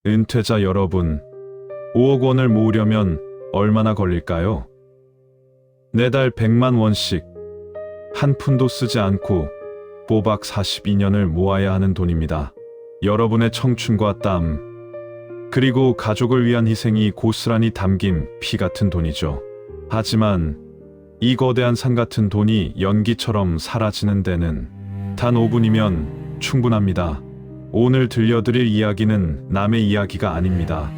은퇴자 여러분, 5억 원을 모으려면 얼마나 걸릴까요? 매달 100만 원씩 한 푼도 쓰지 않고 꼬박 42년을 모아야 하는 돈입니다. 여러분의 청춘과 땀, 그리고 가족을 위한 희생이 고스란히 담긴 피 같은 돈이죠. 하지만 이 거대한 산 같은 돈이 연기처럼 사라지는 데는 단 5분이면 충분합니다. 오늘 들려드릴 이야기는 남의 이야기가 아닙니다.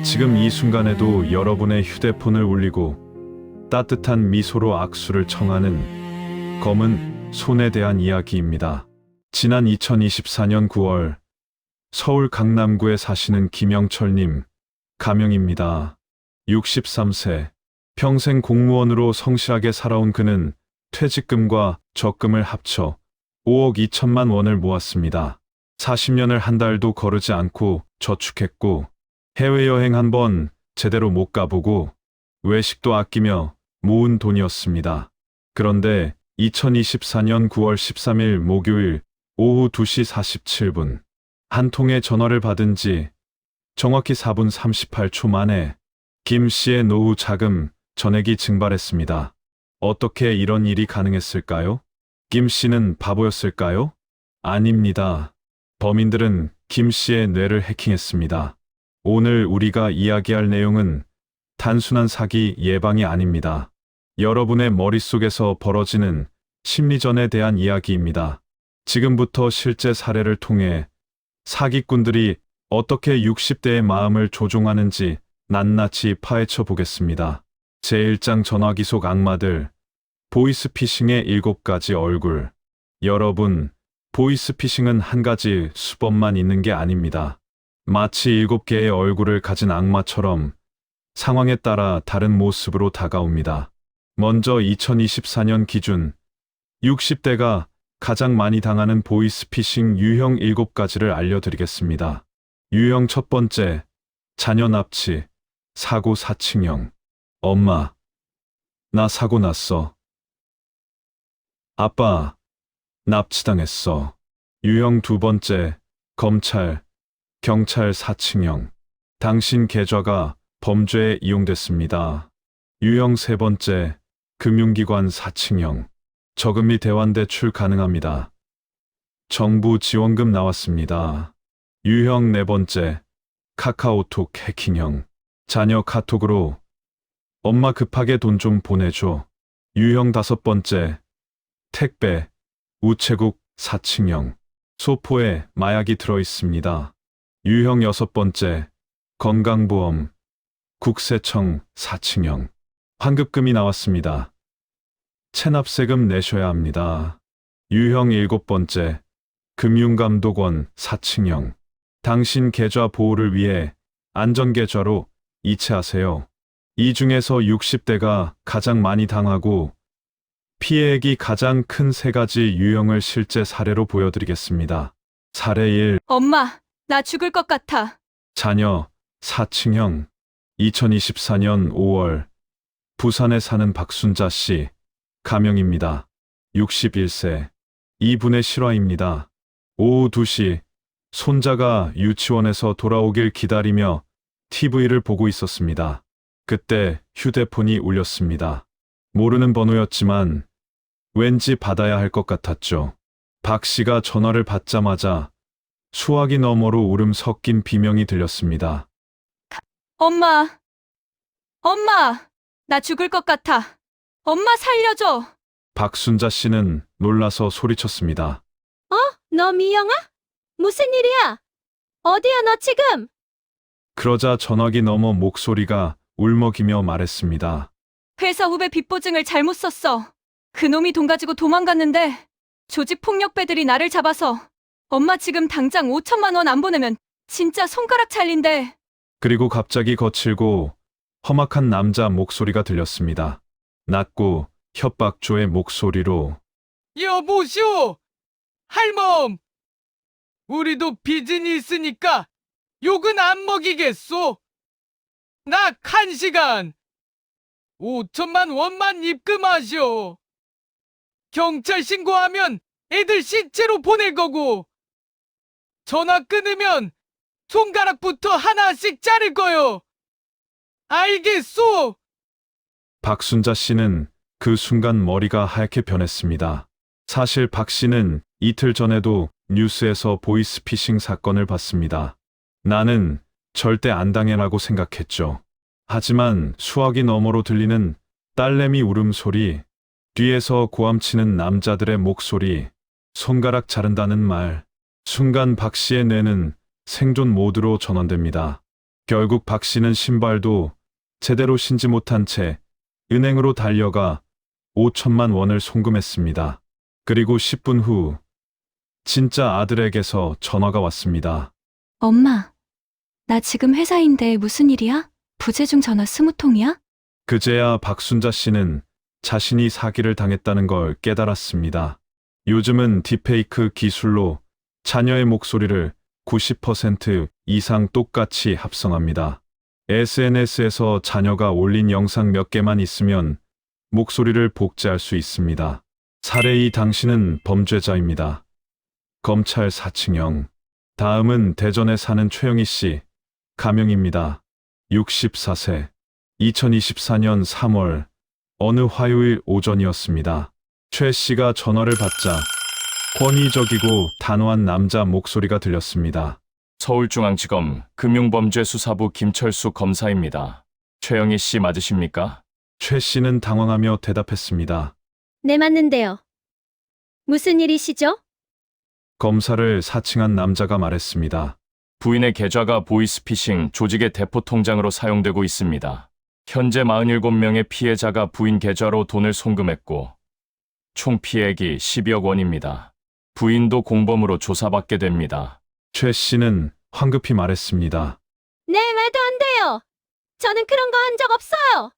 지금 이 순간에도 여러분의 휴대폰을 울리고 따뜻한 미소로 악수를 청하는 검은 손에 대한 이야기입니다. 지난 2024년 9월 서울 강남구에 사시는 김영철님, 가명입니다. 63세, 평생 공무원으로 성실하게 살아온 그는 퇴직금과 적금을 합쳐 5억 2천만 원을 모았습니다. 40년을 한 달도 거르지 않고 저축했고 해외여행 한 번 제대로 못 가보고 외식도 아끼며 모은 돈이었습니다. 그런데 2024년 9월 13일 목요일 오후 2시 47분 한 통의 전화를 받은 지 정확히 4분 38초 만에 김 씨의 노후 자금 전액이 증발했습니다. 어떻게 이런 일이 가능했을까요? 김 씨는 바보였을까요? 아닙니다. 범인들은 김 씨의 뇌를 해킹했습니다. 오늘 우리가 이야기할 내용은 단순한 사기 예방이 아닙니다. 여러분의 머릿속에서 벌어지는 심리전에 대한 이야기입니다. 지금부터 실제 사례를 통해 사기꾼들이 어떻게 60대의 마음을 조종하는지 낱낱이 파헤쳐 보겠습니다. 제1장 전화기 속 악마들, 보이스피싱의 7가지 얼굴. 여러분, 보이스피싱은 한 가지 수법만 있는 게 아닙니다. 마치 7개의 얼굴을 가진 악마처럼 상황에 따라 다른 모습으로 다가옵니다. 먼저 2024년 기준 60대가 가장 많이 당하는 보이스피싱 유형 7가지를 알려드리겠습니다. 유형 첫 번째, 자녀 납치, 사고 사칭형. 엄마, 나 사고 났어. 아빠, 납치당했어. 유형 두 번째, 검찰, 경찰 사칭형. 당신 계좌가 범죄에 이용됐습니다. 유형 세 번째, 금융기관 사칭형. 저금리 대환대출 가능합니다. 정부 지원금 나왔습니다. 유형 네 번째, 카카오톡 해킹형. 자녀 카톡으로 엄마 급하게 돈 좀 보내줘. 유형 다섯 번째, 택배, 우체국 사칭형. 소포에 마약이 들어있습니다. 유형 여섯 번째, 건강보험, 국세청 사칭형. 환급금이 나왔습니다. 체납세금 내셔야 합니다. 유형 일곱 번째, 금융감독원 사칭형. 당신 계좌 보호를 위해 안전계좌로 이체하세요. 이 중에서 60대가 가장 많이 당하고 피해액이 가장 큰 세 가지 유형을 실제 사례로 보여드리겠습니다. 사례 1. 엄마, 나 죽을 것 같아. 자녀 사칭형. 2024년 5월 부산에 사는 박순자 씨, 가명입니다. 61세. 이분의 실화입니다. 오후 2시 손자가 유치원에서 돌아오길 기다리며 TV를 보고 있었습니다. 그때 휴대폰이 울렸습니다. 모르는 번호였지만 왠지 받아야 할 것 같았죠. 박 씨가 전화를 받자마자 수화기 너머로 울음 섞인 비명이 들렸습니다. 엄마, 엄마, 나 죽을 것 같아. 엄마 살려줘. 박순자 씨는 놀라서 소리쳤습니다. 너 미영아? 무슨 일이야? 어디야 너 지금? 그러자 전화기 너머 목소리가 울먹이며 말했습니다. 회사 후배 빚보증을 잘못 썼어. 그놈이 돈 가지고 도망갔는데 조직 폭력배들이 나를 잡아서 엄마 지금 당장 5천만 원 안 보내면 진짜 손가락 잘린대. 그리고 갑자기 거칠고 험악한 남자 목소리가 들렸습니다. 낮고 협박조의 목소리로 여보시오! 할멈! 우리도 빚은 있으니까 욕은 안 먹이겠소. 나 1시간 5천만 원만 입금하시오. 경찰 신고하면 애들 시체로 보낼 거고 전화 끊으면 손가락부터 하나씩 자를 거요. 알겠소? 박순자 씨는 그 순간 머리가 하얗게 변했습니다. 사실 박 씨는 이틀 전에도 뉴스에서 보이스피싱 사건을 봤습니다. 나는 절대 안 당해라고 생각했죠. 하지만 수화기 너머로 들리는 딸내미 울음소리, 뒤에서 고함치는 남자들의 목소리, 손가락 자른다는 말, 순간 박 씨의 뇌는 생존 모드로 전환됩니다. 결국 박 씨는 신발도 제대로 신지 못한 채 은행으로 달려가 5천만 원을 송금했습니다. 그리고 10분 후 진짜 아들에게서 전화가 왔습니다. 엄마, 나 지금 회사인데 무슨 일이야? 부재중 전화 20통이야? 그제야 박순자 씨는 자신이 사기를 당했다는 걸 깨달았습니다. 요즘은 딥페이크 기술로 자녀의 목소리를 90% 이상 똑같이 합성합니다. SNS에서 자녀가 올린 영상 몇 개만 있으면 목소리를 복제할 수 있습니다. 살해의 당신은 범죄자입니다. 검찰 사칭형. 다음은 대전에 사는 최영희 씨, 가명입니다. 64세. 2024년 3월 어느 화요일 오전이었습니다. 최 씨가 전화를 받자 권위적이고 단호한 남자 목소리가 들렸습니다. 서울중앙지검 금융범죄수사부 김철수 검사입니다. 최영희 씨 맞으십니까? 최 씨는 당황하며 대답했습니다. 네, 맞는데요. 무슨 일이시죠? 검사를 사칭한 남자가 말했습니다. 부인의 계좌가 보이스피싱 조직의 대포 통장으로 사용되고 있습니다. 현재 47명의 피해자가 부인 계좌로 돈을 송금했고 총 피해액이 12억 원입니다. 부인도 공범으로 조사받게 됩니다. 최 씨는 황급히 말했습니다. 네, 말도 안 돼요. 저는 그런 거 한 적 없어요.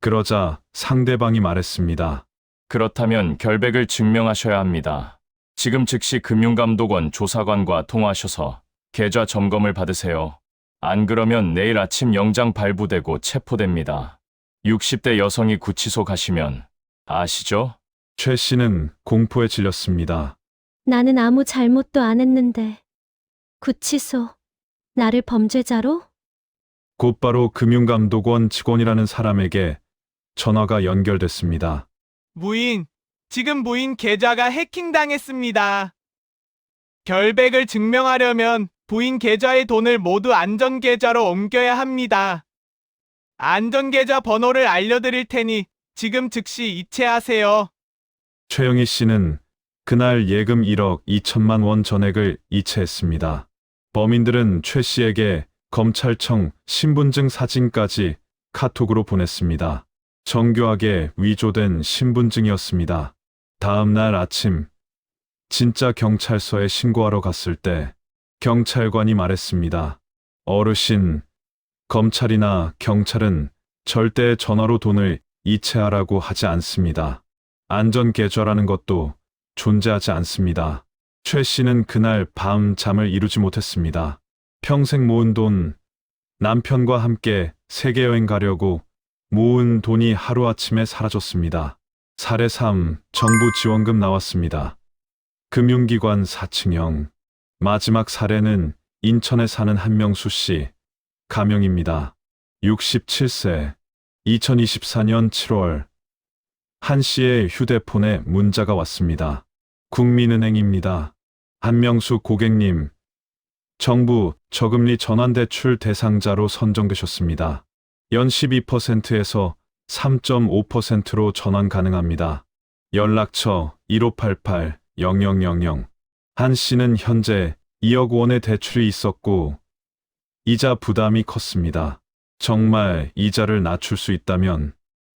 그러자 상대방이 말했습니다. 그렇다면 결백을 증명하셔야 합니다. 지금 즉시 금융감독원 조사관과 통화하셔서 계좌 점검을 받으세요. 안 그러면 내일 아침 영장 발부되고 체포됩니다. 60대 여성이 구치소 가시면 아시죠? 최 씨는 공포에 질렸습니다. 나는 아무 잘못도 안 했는데. 구치소. 나를 범죄자로? 곧바로 금융감독원 직원이라는 사람에게 전화가 연결됐습니다. 부인, 지금 부인 계좌가 해킹당했습니다. 결백을 증명하려면 부인 계좌의 돈을 모두 안전계좌로 옮겨야 합니다. 안전계좌 번호를 알려드릴 테니 지금 즉시 이체하세요. 최영희 씨는 그날 예금 1억 2천만 원 전액을 이체했습니다. 범인들은 최 씨에게 검찰청 신분증 사진까지 카톡으로 보냈습니다. 정교하게 위조된 신분증이었습니다. 다음 날 아침, 진짜 경찰서에 신고하러 갔을 때 경찰관이 말했습니다. 어르신, 검찰이나 경찰은 절대 전화로 돈을 이체하라고 하지 않습니다. 안전계좌라는 것도 존재하지 않습니다. 최 씨는 그날 밤 잠을 이루지 못했습니다. 평생 모은 돈, 남편과 함께 세계여행 가려고 모은 돈이 하루아침에 사라졌습니다. 살해 3, 정부 지원금 나왔습니다. 금융기관 사칭형. 마지막 살해는 인천에 사는 한명수 씨, 가명입니다. 67세. 2024년 7월 한 씨의 휴대폰에 문자가 왔습니다. 국민은행입니다. 한명수 고객님, 정부 저금리 전환대출 대상자로 선정되셨습니다. 연 12%에서 3.5%로 전환 가능합니다. 연락처 1588-0000. 한 씨는 현재 2억 원의 대출이 있었고 이자 부담이 컸습니다. 정말 이자를 낮출 수 있다면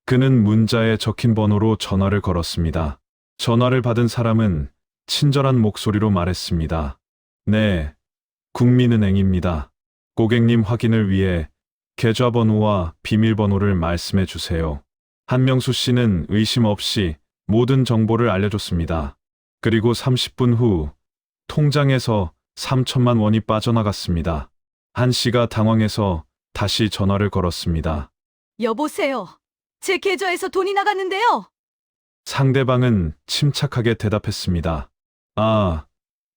그는 문자에 적힌 번호로 전화를 걸었습니다. 전화를 받은 사람은 친절한 목소리로 말했습니다. 네, 국민은행입니다. 고객님 확인을 위해 계좌번호와 비밀번호를 말씀해 주세요. 한명수 씨는 의심 없이 모든 정보를 알려줬습니다. 그리고 30분 후 통장에서 3천만 원이 빠져나갔습니다. 한 씨가 당황해서 다시 전화를 걸었습니다. 여보세요. 제 계좌에서 돈이 나갔는데요. 상대방은 침착하게 대답했습니다. 아,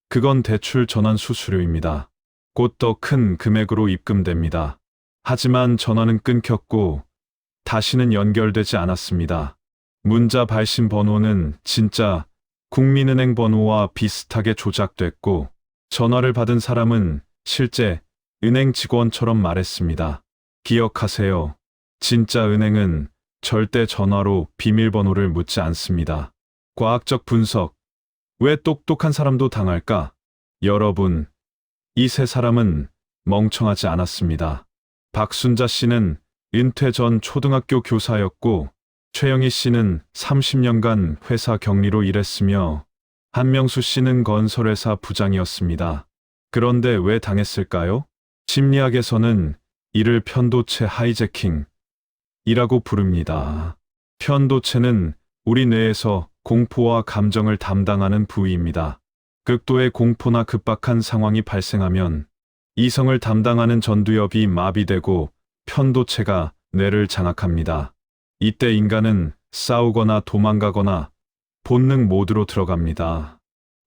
그건 대출 전환 수수료입니다. 곧 더 큰 금액으로 입금됩니다. 하지만 전화는 끊겼고 다시는 연결되지 않았습니다. 문자 발신 번호는 진짜 국민은행 번호와 비슷하게 조작됐고 전화를 받은 사람은 실제 은행 직원처럼 말했습니다. 기억하세요. 진짜 은행은 절대 전화로 비밀번호를 묻지 않습니다. 과학적 분석. 왜 똑똑한 사람도 당할까? 여러분, 이 세 사람은 멍청하지 않았습니다. 박순자 씨는 은퇴 전 초등학교 교사였고 최영희 씨는 30년간 회사 격리로 일했으며 한명수 씨는 건설회사 부장이었습니다. 그런데 왜 당했을까요? 심리학에서는 이를 편도체 하이제킹이라고 부릅니다. 편도체는 우리 뇌에서 공포와 감정을 담당하는 부위입니다. 극도의 공포나 급박한 상황이 발생하면 이성을 담당하는 전두엽이 마비되고 편도체가 뇌를 장악합니다. 이때 인간은 싸우거나 도망가거나 본능 모드로 들어갑니다.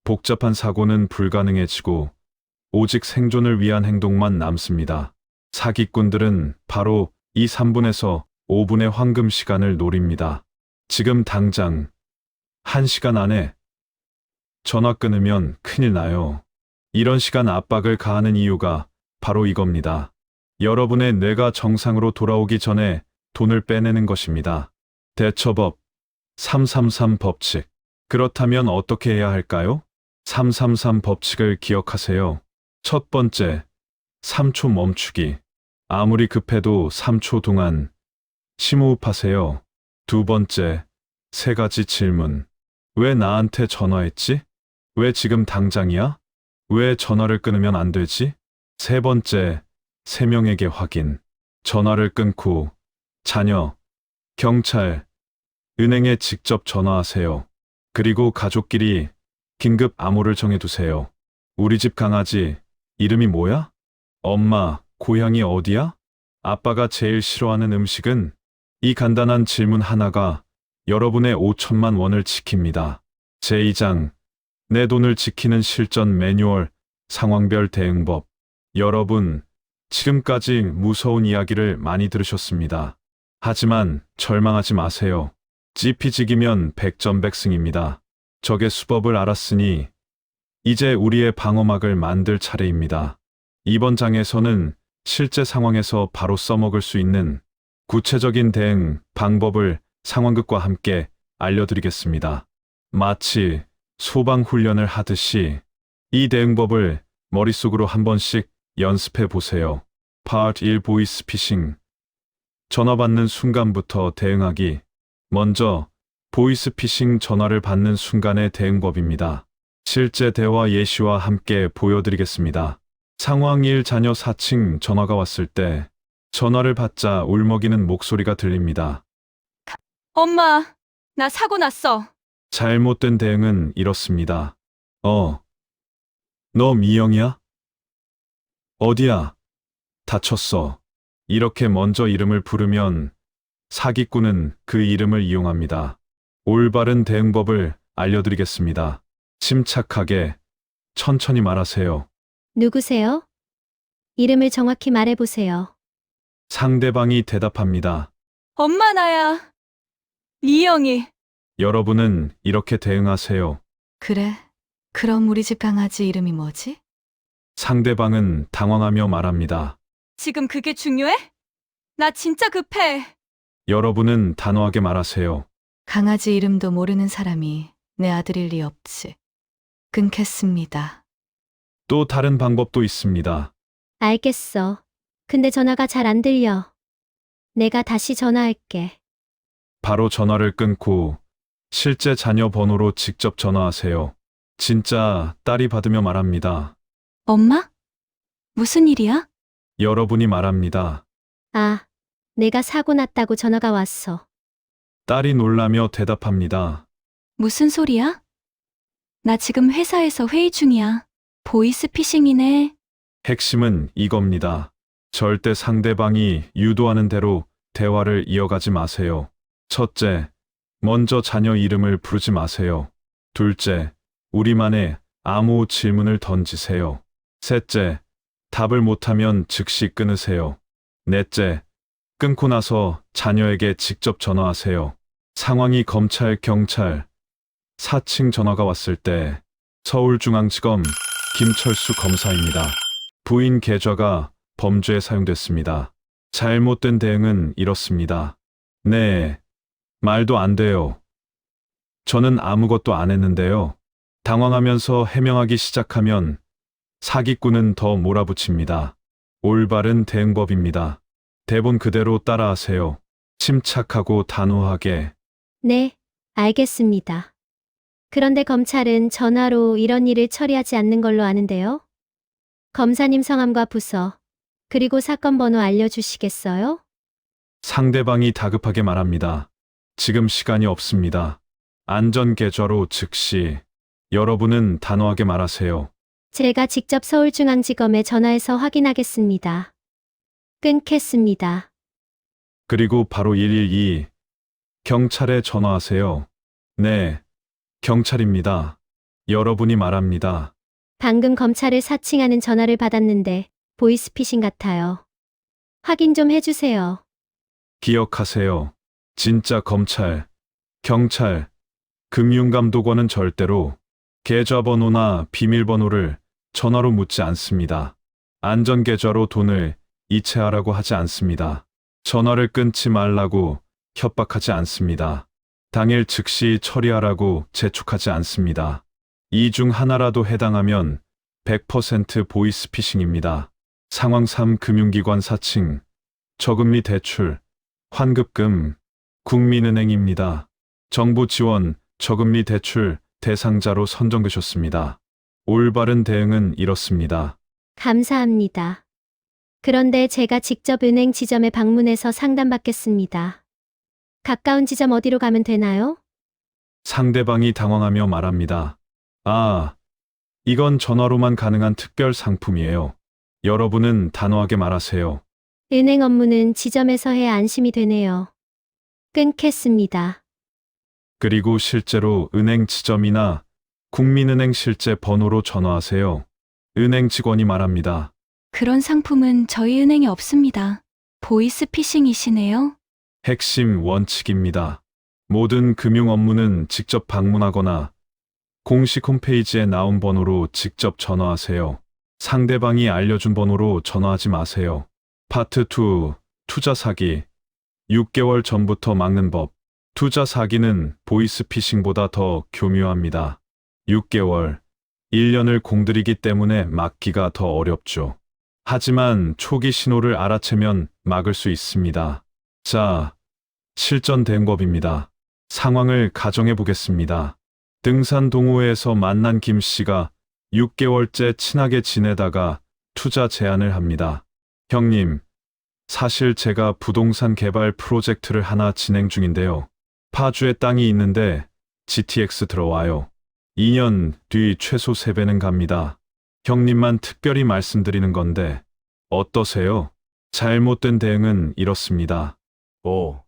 복잡한 사고는 불가능해지고 오직 생존을 위한 행동만 남습니다. 사기꾼들은 바로 이 3분에서 5분의 황금 시간을 노립니다. 지금 당장 1시간 안에 전화 끊으면 큰일 나요. 이런 시간 압박을 가하는 이유가 바로 이겁니다. 여러분의 뇌가 정상으로 돌아오기 전에 돈을 빼내는 것입니다. 대처법 333 법칙. 그렇다면 어떻게 해야 할까요? 333 법칙을 기억하세요. 첫 번째, 3초 멈추기. 아무리 급해도 3초 동안 심호흡하세요. 두 번째, 3가지 질문. 왜 나한테 전화했지? 왜 지금 당장이야? 왜 전화를 끊으면 안 되지? 세 번째, 3명에게 확인. 전화를 끊고 자녀, 경찰, 은행에 직접 전화하세요. 그리고 가족끼리 긴급 암호를 정해두세요. 우리 집 강아지 이름이 뭐야? 엄마, 고향이 어디야? 아빠가 제일 싫어하는 음식은? 이 간단한 질문 하나가 여러분의 5천만 원을 지킵니다. 제2장, 내 돈을 지키는 실전 매뉴얼, 상황별 대응법. 여러분, 지금까지 무서운 이야기를 많이 들으셨습니다. 하지만 절망하지 마세요. 지피지기면 백전백승입니다. 적의 수법을 알았으니 이제 우리의 방어막을 만들 차례입니다. 이번 장에서는 실제 상황에서 바로 써먹을 수 있는 구체적인 대응 방법을 상황극과 함께 알려드리겠습니다. 마치 소방훈련을 하듯이 이 대응법을 머릿속으로 한 번씩 연습해 보세요. Part 1 보이스피싱. 전화 받는 순간부터 대응하기. 먼저 보이스피싱 전화를 받는 순간의 대응법입니다. 실제 대화 예시와 함께 보여드리겠습니다. 상황 1. 자녀 4층 전화가 왔을 때 전화를 받자 울먹이는 목소리가 들립니다. 엄마, 나 사고 났어. 잘못된 대응은 이렇습니다. 너 미영이야? 어디야? 다쳤어. 이렇게 먼저 이름을 부르면 사기꾼은 그 이름을 이용합니다. 올바른 대응법을 알려드리겠습니다. 침착하게, 천천히 말하세요. 누구세요? 이름을 정확히 말해보세요. 상대방이 대답합니다. 엄마, 나야. 이영이. 여러분은 이렇게 대응하세요. 그래? 그럼 우리 집 강아지 이름이 뭐지? 상대방은 당황하며 말합니다. 지금 그게 중요해? 나 진짜 급해. 여러분은 단호하게 말하세요. 강아지 이름도 모르는 사람이 내 아들일 리 없지. 끊겠습니다. 또 다른 방법도 있습니다. 알겠어. 근데 전화가 잘 안 들려. 내가 다시 전화할게. 바로 전화를 끊고 실제 자녀 번호로 직접 전화하세요. 진짜 딸이 받으며 말합니다. 엄마? 무슨 일이야? 여러분이 말합니다. 아, 내가 사고 났다고 전화가 왔어. 딸이 놀라며 대답합니다. 무슨 소리야? 나 지금 회사에서 회의 중이야. 보이스피싱이네. 핵심은 이겁니다. 절대 상대방이 유도하는 대로 대화를 이어가지 마세요. 첫째, 먼저 자녀 이름을 부르지 마세요. 둘째, 우리만의 암호 질문을 던지세요. 셋째, 답을 못하면 즉시 끊으세요. 넷째, 끊고 나서 자녀에게 직접 전화하세요. 상황이 검찰, 경찰, 사칭 전화가 왔을 때 서울중앙지검 김철수 검사입니다. 부인 계좌가 범죄에 사용됐습니다. 잘못된 대응은 이렇습니다. 네, 말도 안 돼요. 저는 아무것도 안 했는데요. 당황하면서 해명하기 시작하면 사기꾼은 더 몰아붙입니다. 올바른 대응법입니다. 대본 그대로 따라하세요. 침착하고 단호하게. 네, 알겠습니다. 그런데 검찰은 전화로 이런 일을 처리하지 않는 걸로 아는데요. 검사님 성함과 부서, 그리고 사건 번호 알려주시겠어요? 상대방이 다급하게 말합니다. 지금 시간이 없습니다. 안전계좌로 즉시. 여러분은 단호하게 말하세요. 제가 직접 서울중앙지검에 전화해서 확인하겠습니다. 끊겠습니다. 그리고 바로 112 경찰에 전화하세요. 네, 경찰입니다. 여러분이 말합니다. 방금 검찰을 사칭하는 전화를 받았는데 보이스피싱 같아요. 확인 좀 해주세요. 기억하세요. 진짜 검찰, 경찰, 금융감독원은 절대로 계좌번호나 비밀번호를 전화로 묻지 않습니다. 안전계좌로 돈을 이체하라고 하지 않습니다. 전화를 끊지 말라고 협박하지 않습니다. 당일 즉시 처리하라고 재촉하지 않습니다. 이 중 하나라도 해당하면 100% 보이스피싱입니다. 상황 3 금융기관 사칭, 저금리 대출, 환급금, 국민은행입니다. 정부 지원, 저금리 대출 대상자로 선정되셨습니다. 올바른 대응은 이렇습니다. 감사합니다. 그런데 제가 직접 은행 지점에 방문해서 상담받겠습니다. 가까운 지점 어디로 가면 되나요? 상대방이 당황하며 말합니다. 아, 이건 전화로만 가능한 특별 상품이에요. 여러분은 단호하게 말하세요. 은행 업무는 지점에서 해야 안심이 되네요. 끊겠습니다. 그리고 실제로 은행 지점이나 국민은행 실제 번호로 전화하세요. 은행 직원이 말합니다. 그런 상품은 저희 은행에 없습니다. 보이스피싱이시네요. 핵심 원칙입니다. 모든 금융 업무는 직접 방문하거나 공식 홈페이지에 나온 번호로 직접 전화하세요. 상대방이 알려준 번호로 전화하지 마세요. 파트 2. 투자 사기. 6개월 전부터 막는 법. 투자 사기는 보이스피싱보다 더 교묘합니다. 6개월, 1년을 공들이기 때문에 막기가 더 어렵죠. 하지만 초기 신호를 알아채면 막을 수 있습니다. 자, 실전 대응법입니다. 상황을 가정해 보겠습니다. 등산 동호회에서 만난 김 씨가 6개월째 친하게 지내다가 투자 제안을 합니다. 형님, 사실 제가 부동산 개발 프로젝트를 하나 진행 중인데요. 파주에 땅이 있는데 GTX 들어와요. 2년 뒤 최소 3배는 갑니다. 형님만 특별히 말씀드리는 건데 어떠세요? 잘못된 대응은 이렇습니다. 오,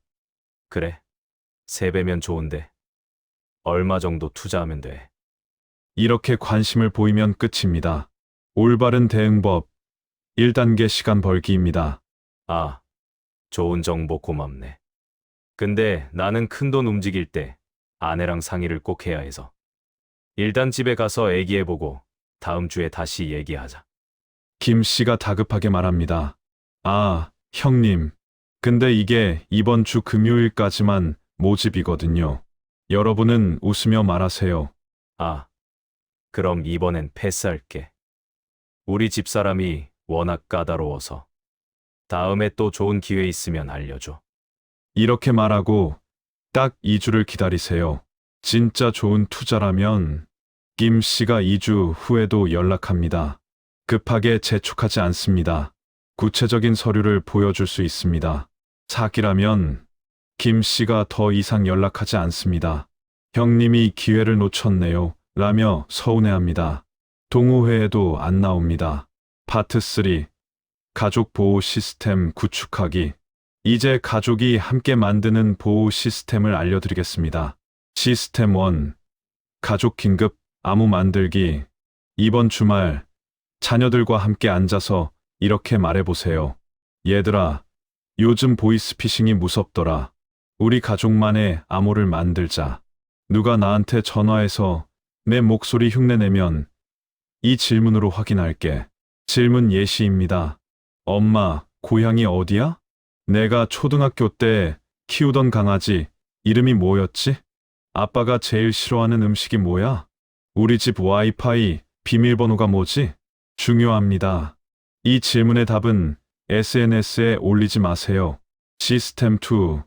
그래. 3배면 좋은데. 얼마 정도 투자하면 돼? 이렇게 관심을 보이면 끝입니다. 올바른 대응법 1단계 시간 벌기입니다. 아, 좋은 정보 고맙네. 근데 나는 큰돈 움직일 때 아내랑 상의를 꼭 해야 해서. 일단 집에 가서 얘기해보고 다음 주에 다시 얘기하자. 김 씨가 다급하게 말합니다. 아, 형님. 근데 이게 이번 주 금요일까지만 모집이거든요. 여러분은 웃으며 말하세요. 아, 그럼 이번엔 패스할게. 우리 집사람이 워낙 까다로워서. 다음에 또 좋은 기회 있으면 알려줘. 이렇게 말하고 딱 2주를 기다리세요. 진짜 좋은 투자라면 김 씨가 2주 후에도 연락합니다. 급하게 재촉하지 않습니다. 구체적인 서류를 보여줄 수 있습니다. 사기라면 김 씨가 더 이상 연락하지 않습니다. 형님이 기회를 놓쳤네요. 라며 서운해합니다. 동호회에도 안 나옵니다. 파트 3. 가족 보호 시스템 구축하기. 이제 가족이 함께 만드는 보호 시스템을 알려드리겠습니다. 시스템 1. 가족 긴급 암호 만들기. 이번 주말 자녀들과 함께 앉아서 이렇게 말해보세요. 얘들아, 요즘 보이스피싱이 무섭더라. 우리 가족만의 암호를 만들자. 누가 나한테 전화해서 내 목소리 흉내내면 이 질문으로 확인할게. 질문 예시입니다. 엄마, 고향이 어디야? 내가 초등학교 때 키우던 강아지 이름이 뭐였지? 아빠가 제일 싫어하는 음식이 뭐야? 우리 집 와이파이 비밀번호가 뭐지? 중요합니다. 이 질문의 답은 SNS에 올리지 마세요. 시스템 2.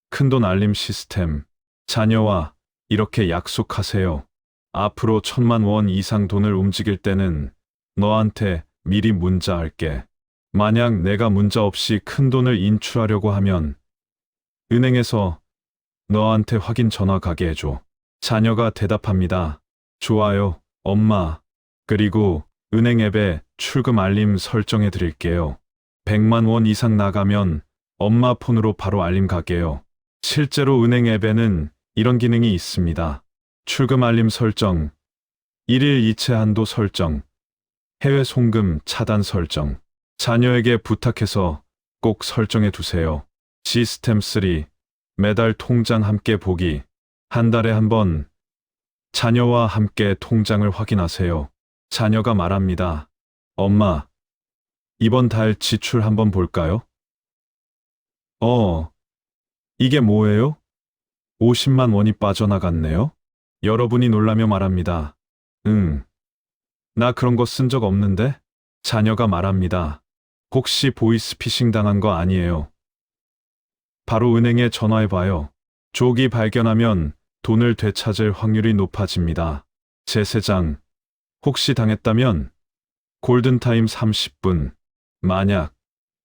큰돈 알림 시스템. 자녀와 이렇게 약속하세요. 앞으로 1,000만 원 이상 돈을 움직일 때는 너한테 미리 문자할게. 만약 내가 문자 없이 큰 돈을 인출하려고 하면 은행에서 너한테 확인 전화 가게 해줘. 자녀가 대답합니다. 좋아요, 엄마. 그리고 은행 앱에 출금 알림 설정해 드릴게요. 100만 원 이상 나가면 엄마 폰으로 바로 알림 가게요. 실제로 은행 앱에는 이런 기능이 있습니다. 출금 알림 설정, 1일 이체 한도 설정, 해외 송금 차단 설정. 자녀에게 부탁해서 꼭 설정해 두세요. 시스템 3. 매달 통장 함께 보기. 한 달에 한 번 자녀와 함께 통장을 확인하세요. 자녀가 말합니다. 엄마, 이번 달 지출 한번 볼까요? 이게 뭐예요? 50만 원이 빠져나갔네요? 여러분이 놀라며 말합니다. 나 그런 거 쓴 적 없는데? 자녀가 말합니다. 혹시 보이스피싱 당한 거 아니에요? 바로 은행에 전화해봐요. 조기 발견하면 돈을 되찾을 확률이 높아집니다. 제세장. 혹시 당했다면 골든타임 30분. 만약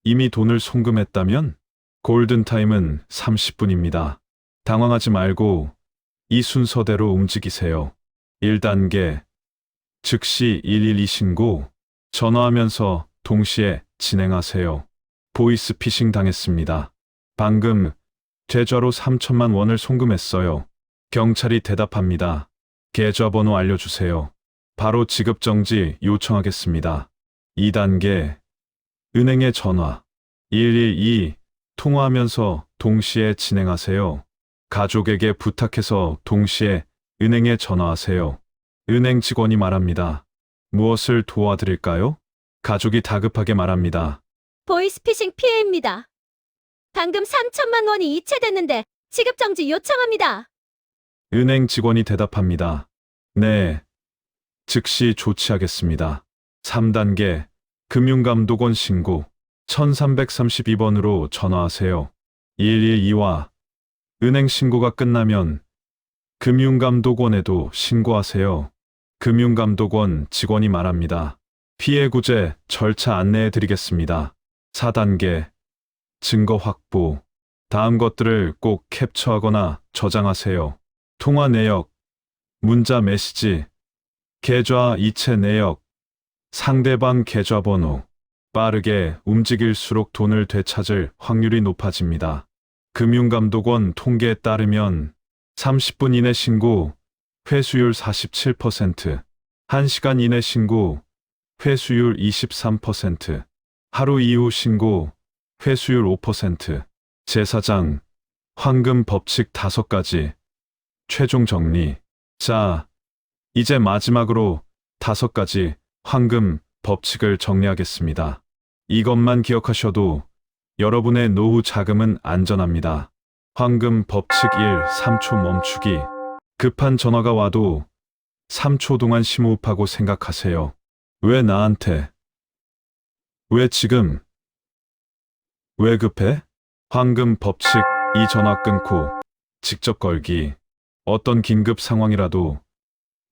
이미 돈을 송금했다면 골든타임은 30분입니다. 당황하지 말고 이 순서대로 움직이세요. 1단계. 즉시 112 신고. 전화하면서 동시에 진행하세요. 보이스피싱 당했습니다. 방금 계좌로 3,000만 원을 송금했어요. 경찰이 대답합니다. 계좌번호 알려주세요. 바로 지급정지 요청하겠습니다. 2단계. 은행에 전화. 112 통화하면서 동시에 진행하세요. 가족에게 부탁해서 동시에 은행에 전화하세요. 은행 직원이 말합니다. 무엇을 도와드릴까요? 가족이 다급하게 말합니다. 보이스피싱 피해입니다. 방금 3천만 원이 이체됐는데 지급정지 요청합니다. 은행 직원이 대답합니다. 네, 즉시 조치하겠습니다. 3단계. 금융감독원 신고. 1332번으로 전화하세요. 112와 은행 신고가 끝나면 금융감독원에도 신고하세요. 금융감독원 직원이 말합니다. 피해 구제 절차 안내해 드리겠습니다. 4단계. 증거 확보. 다음 것들을 꼭 캡처하거나 저장하세요. 통화 내역, 문자 메시지, 계좌 이체 내역, 상대방 계좌번호. 빠르게 움직일수록 돈을 되찾을 확률이 높아집니다. 금융감독원 통계에 따르면 30분 이내 신고, 회수율 47%, 1시간 이내 신고, 회수율 23%, 하루 이후 신고, 회수율 5%, 제사장, 황금 법칙 5가지, 최종 정리. 자, 이제 마지막으로 5가지 황금 법칙을 정리하겠습니다. 이것만 기억하셔도 여러분의 노후 자금은 안전합니다. 황금 법칙 1. 3초 멈추기. 급한 전화가 와도 3초 동안 심호흡하고 생각하세요. 왜 나한테? 왜 지금? 왜 급해? 황금 법칙. 이 전화 끊고 직접 걸기. 어떤 긴급 상황이라도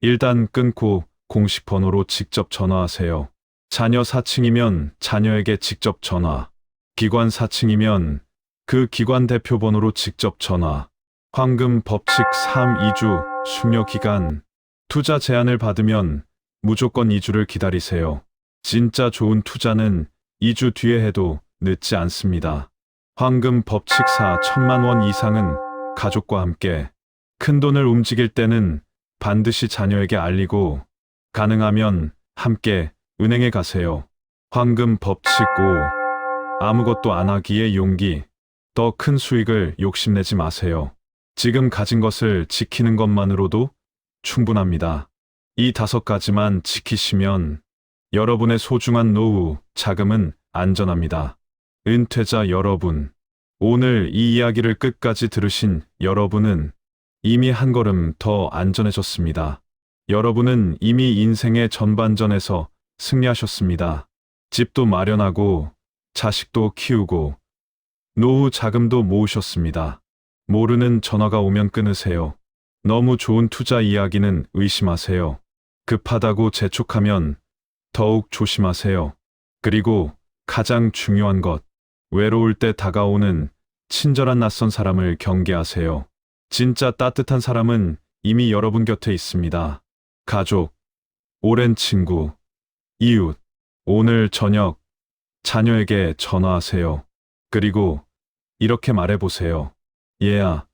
일단 끊고 공식 번호로 직접 전화하세요. 자녀 사칭이면 자녀에게 직접 전화. 기관 사칭이면 그 기관 대표 번호로 직접 전화. 황금 법칙 3. 2주 숙려 기간. 투자 제안을 받으면 무조건 2주를 기다리세요. 진짜 좋은 투자는 2주 뒤에 해도 늦지 않습니다. 황금 법칙 4. 1,000만 원 이상은 가족과 함께. 큰 돈을 움직일 때는 반드시 자녀에게 알리고 가능하면 함께 은행에 가세요. 황금 법칙 5. 아무것도 안 하기의 용기. 더 큰 수익을 욕심내지 마세요. 지금 가진 것을 지키는 것만으로도 충분합니다. 이 5가지만 지키시면 여러분의 소중한 노후, 자금은 안전합니다. 은퇴자 여러분, 오늘 이 이야기를 끝까지 들으신 여러분은 이미 한 걸음 더 안전해졌습니다. 여러분은 이미 인생의 전반전에서 승리하셨습니다. 집도 마련하고, 자식도 키우고, 노후 자금도 모으셨습니다. 모르는 전화가 오면 끊으세요. 너무 좋은 투자 이야기는 의심하세요. 급하다고 재촉하면 더욱 조심하세요. 그리고 가장 중요한 것, 외로울 때 다가오는 친절한 낯선 사람을 경계하세요. 진짜 따뜻한 사람은 이미 여러분 곁에 있습니다. 가족, 오랜 친구, 이웃, 오늘 저녁 자녀에게 전화하세요. 그리고 이렇게 말해보세요. 얘야,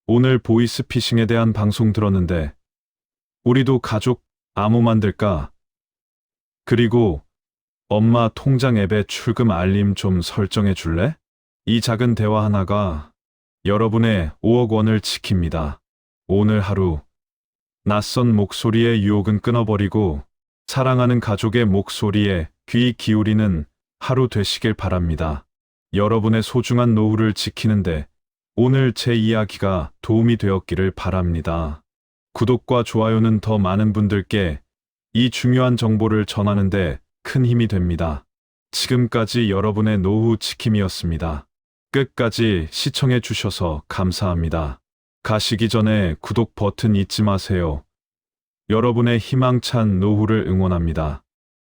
오늘 보이스피싱에 대한 방송 들었는데 우리도 가족 암호 만들까? 그리고 엄마 통장 앱에 출금 알림 좀 설정해 줄래? 이 작은 대화 하나가 여러분의 5억 원을 지킵니다. 오늘 하루 낯선 목소리의 유혹은 끊어버리고 사랑하는 가족의 목소리에 귀 기울이는 하루 되시길 바랍니다. 여러분의 소중한 노후를 지키는데 오늘 제 이야기가 도움이 되었기를 바랍니다. 구독과 좋아요는 더 많은 분들께 이 중요한 정보를 전하는데 큰 힘이 됩니다. 지금까지 여러분의 노후 지킴이었습니다. 끝까지 시청해 주셔서 감사합니다. 가시기 전에 구독 버튼 잊지 마세요. 여러분의 희망찬 노후를 응원합니다.